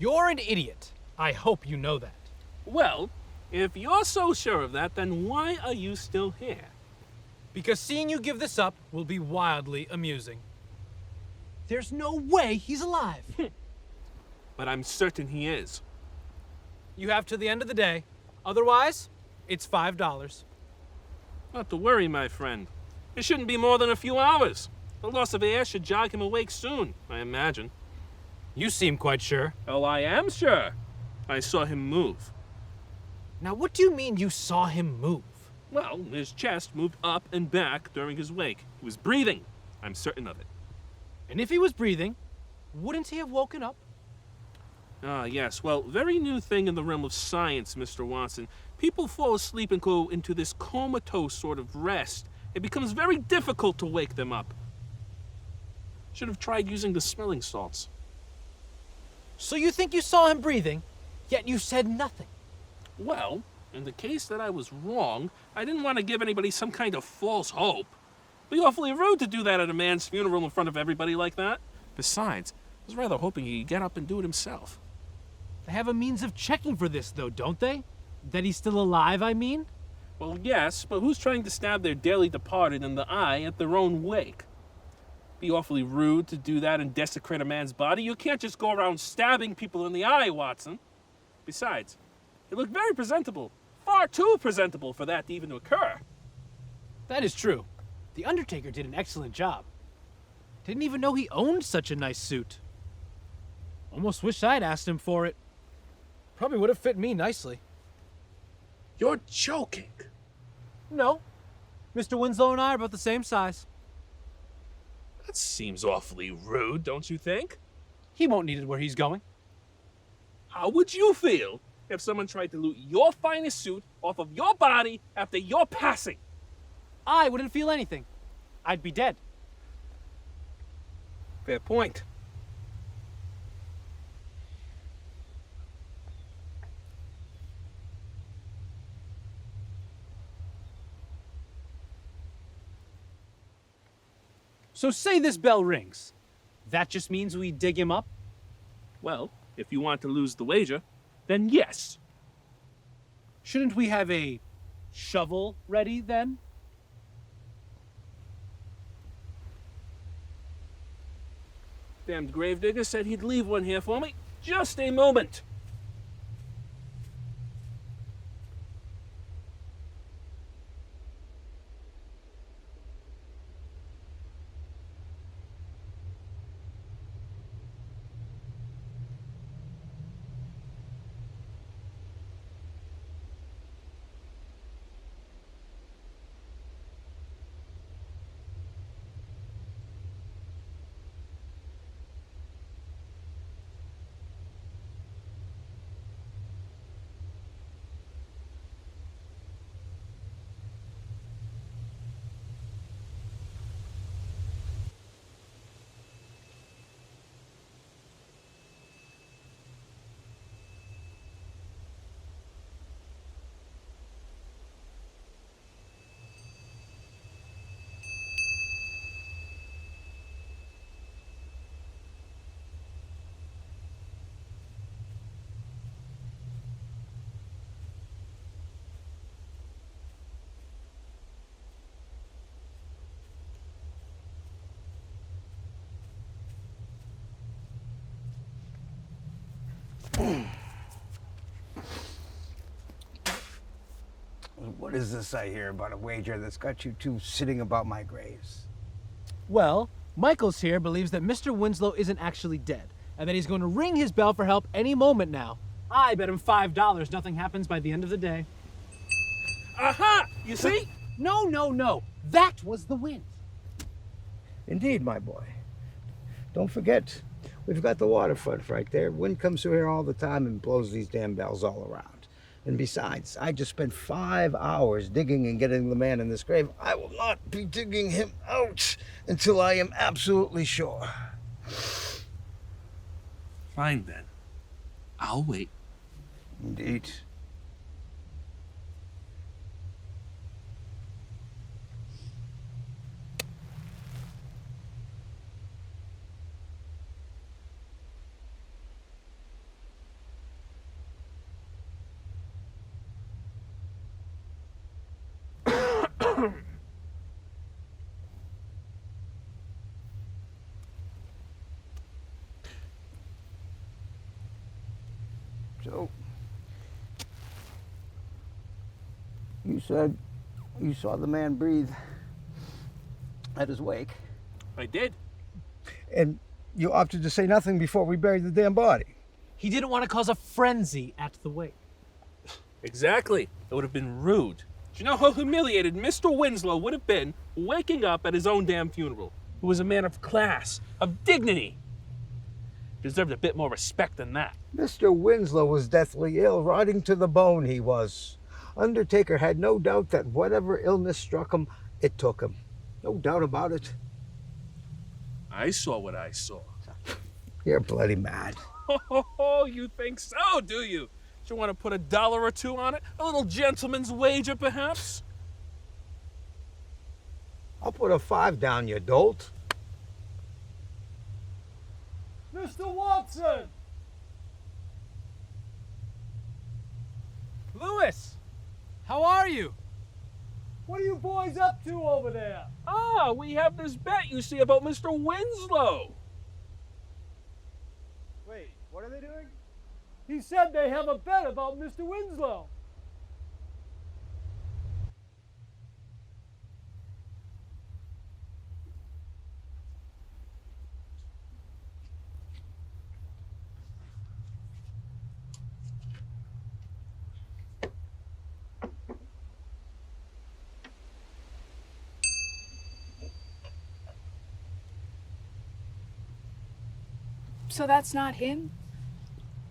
You're an idiot. I hope you know that. Well, if you're so sure of that, then why are you still here? Because seeing you give this up will be wildly amusing. There's no way he's alive. But I'm certain he is. You have to the end of the day. Otherwise, it's $5. Not to worry, my friend. It shouldn't be more than a few hours. The loss of air should jog him awake soon, I imagine. You seem quite sure. Oh, I am sure. I saw him move. Now, what do you mean you saw him move? Well, his chest moved up and back during his wake. He was breathing. I'm certain of it. And if he was breathing, wouldn't he have woken up? Ah, yes. Well, very new thing in the realm of science, Mr. Watson. People fall asleep and go into this comatose sort of rest. It becomes very difficult to wake them up. Should have tried using the smelling salts. So you think you saw him breathing, yet you said nothing? Well, in the case that I was wrong, I didn't want to give anybody some kind of false hope. It'd be awfully rude to do that at a man's funeral in front of everybody like that. Besides, I was rather hoping he'd get up and do it himself. They have a means of checking for this, though, don't they? That he's still alive, I mean? Well, yes, but who's trying to stab their dearly departed in the eye at their own wake? Be awfully rude to do that and desecrate a man's body. You can't just go around stabbing people in the eye, Watson. Besides, he looked very presentable. Far too presentable for that to even occur. That is true. The Undertaker did an excellent job. Didn't even know he owned such a nice suit. Almost wish I'd asked him for it. Probably would have fit me nicely. You're joking. No. Mr. Winslow and I are about the same size. That seems awfully rude, don't you think? He won't need it where he's going. How would you feel if someone tried to loot your finest suit off of your body after your passing? I wouldn't feel anything. I'd be dead. Fair point. So say this bell rings. That just means we dig him up? Well, if you want to lose the wager, then yes. Shouldn't we have a shovel ready then? Damned Gravedigger said he'd leave one here for me. Just a moment. What is this I hear about a wager that's got you two sitting about my graves? Well, Michaels here believes that Mr. Winslow isn't actually dead, and that he's going to ring his bell for help any moment now. I bet him $5 nothing happens by the end of the day. Aha! You see? No, no, no. That was the wind. Indeed, my boy. Don't forget, we've got the waterfront right there. Wind comes through here all the time and blows these damn bells all around. And besides, I just spent 5 hours digging and getting the man in this grave. I will not be digging him out until I am absolutely sure. Fine then. I'll wait. Indeed. So, you said you saw the man breathe at his wake. I did. And you opted to say nothing before we buried the damn body. He didn't want to cause a frenzy at the wake. Exactly. It would have been rude. Do you know how humiliated Mr. Winslow would have been waking up at his own damn funeral? Who was a man of class, of dignity. Deserved a bit more respect than that. Mr. Winslow was deathly ill, rotting to the bone he was. Undertaker had no doubt that whatever illness struck him, it took him. No doubt about it. I saw what I saw. You're bloody mad. Oh, you think so, do you? Do you want to put $1 or $2 on it? A little gentleman's wager, perhaps? I'll put a 5 down, you dolt. Mr. Watson! Lewis! How are you? What are you boys up to over there? Ah, we have this bet you see about Mr. Winslow. Wait, what are they doing? He said they have a bet about Mr. Winslow. So that's not him?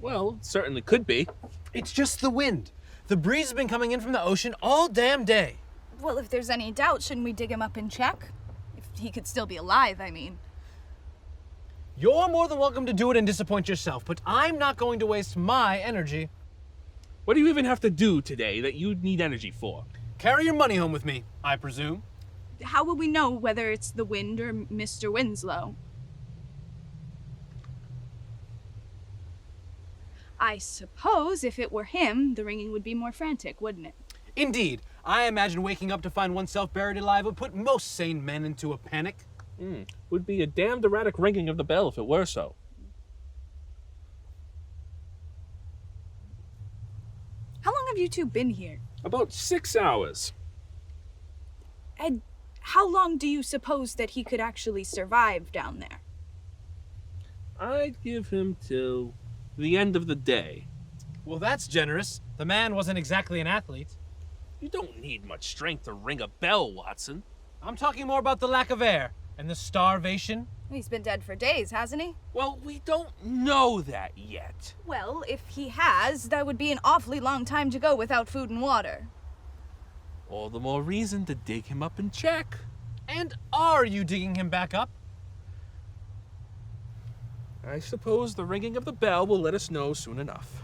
Well, it certainly could be. It's just the wind. The breeze has been coming in from the ocean all damn day. Well, if there's any doubt, shouldn't we dig him up and check? If he could still be alive, I mean. You're more than welcome to do it and disappoint yourself, but I'm not going to waste my energy. What do you even have to do today that you need energy for? Carry your money home with me, I presume. How will we know whether it's the wind or Mr. Winslow? I suppose if it were him, the ringing would be more frantic, wouldn't it? Indeed. I imagine waking up to find oneself buried alive would put most sane men into a panic. Would be a damned erratic ringing of the bell if it were so. How long have you two been here? About 6 hours. And how long do you suppose that he could actually survive down there? I'd give him till the end of the day. Well, that's generous. The man wasn't exactly an athlete. You don't need much strength to ring a bell, Watson. I'm talking more about the lack of air and the starvation. He's been dead for days, hasn't he? Well, we don't know that yet. Well, if he has, that would be an awfully long time to go without food and water. All the more reason to dig him up and check. And are you digging him back up? I suppose the ringing of the bell will let us know soon enough.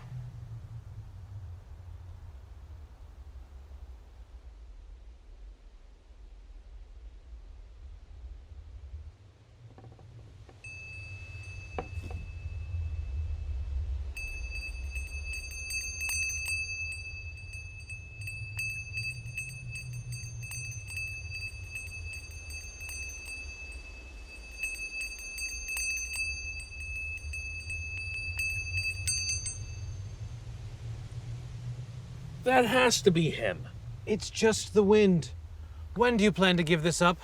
That has to be him. It's just the wind. When do you plan to give this up?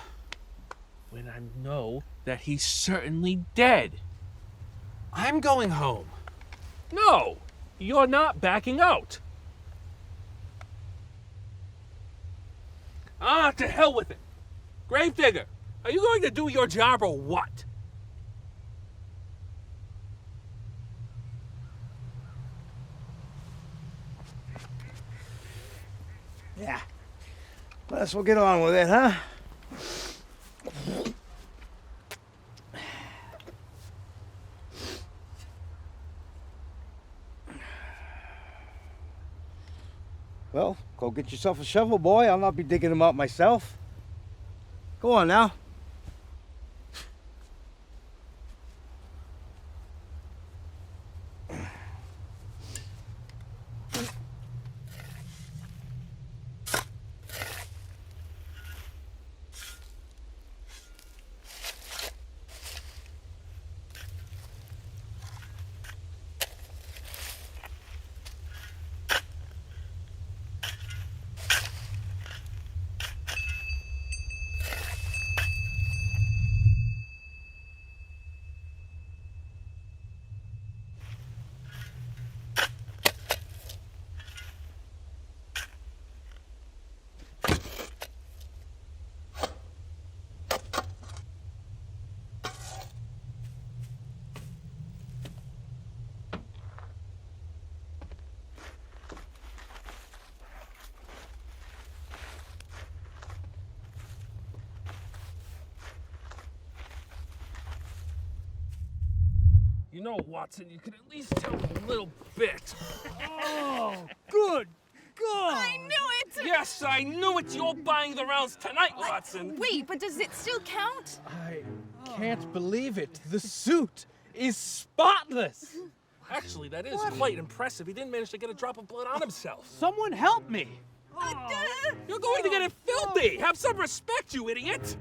When I know that he's certainly dead. I'm going home. No, you're not backing out. Ah, to hell with it. Gravedigger, are you going to do your job or what? Yeah. Let's we'll get on with it, huh? Well, go get yourself a shovel, boy. I'll not be digging them up myself. Go on now. You know, Watson, you could at least tell me a little bit. Oh, good God! I knew it! Yes, I knew it. You're buying the rounds tonight, Watson. Wait, but does it still count? I can't believe it. The suit is spotless. Actually, that is quite impressive. He didn't manage to get a drop of blood on himself. Someone help me. You're going to get it filthy. Have some respect, you idiot.